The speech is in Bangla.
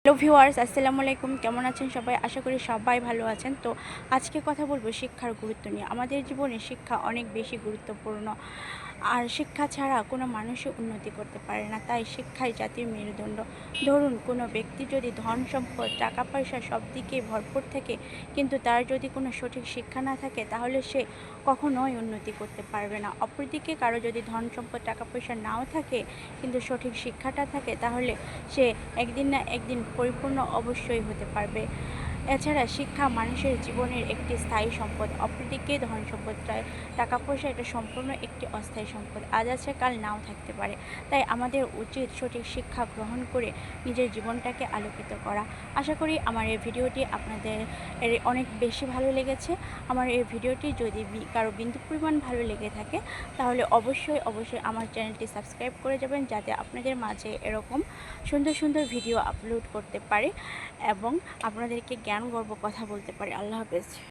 হ্যালো ভিউয়ার্স, আসসালামু আলাইকুম। কেমন আছেন সবাই? আশা করি সবাই ভালো আছেন। তো আজকে কথা বলবো শিক্ষার গুরুত্ব নিয়ে। আমাদের জীবনে শিক্ষা অনেক বেশি গুরুত্বপূর্ণ। আর শিক্ষা ছাড়া কোনো মানুষই উন্নতি করতে পারে না। তাই শিক্ষাই জাতির মেরুদণ্ড। ধরুন কোনো ব্যক্তি যদি ধন সম্পদ, টাকা পয়সা সব দিকেই ভরপুর থাকে, কিন্তু তার যদি কোনো সঠিক শিক্ষা না থাকে, তাহলে সে কখনোই উন্নতি করতে পারবে না। অপরদিকে কারো যদি ধন সম্পদ, টাকা পয়সা নাও থাকে, কিন্তু সঠিক শিক্ষাটা থাকে, তাহলে সে একদিন না একদিন পরিপূর্ণ অবশ্যই হতে পারবে। এছাড়া শিক্ষা মানুষের জীবনের একটি স্থায়ী সম্পদ। অপরদিকে ধন সম্পদটা, টাকা পয়সা, এটা সম্পূর্ণ একটি অস্থায়ী সম্পদ। আজ আছে কাল নাও থাকতে পারে। তাই আমাদের উচিত সঠিক শিক্ষা গ্রহণ করে নিজের জীবনটাকে আলোকিত করা। আশা করি আমার এই ভিডিওটি আপনাদের অনেক বেশি ভালো লেগেছে। আমার এই ভিডিওটি যদি কারো বিন্দু পরিমাণ ভালো লেগে থাকে, তাহলে অবশ্যই আমার চ্যানেলটি সাবস্ক্রাইব করে যাবেন, যাতে আপনাদের মাঝে এরকম সুন্দর সুন্দর ভিডিও আপলোড করতে পারি এবং আপনাদেরকে জ্ঞান গর্ব কথা বলতে পারি। আল্লাহ হাফেজ।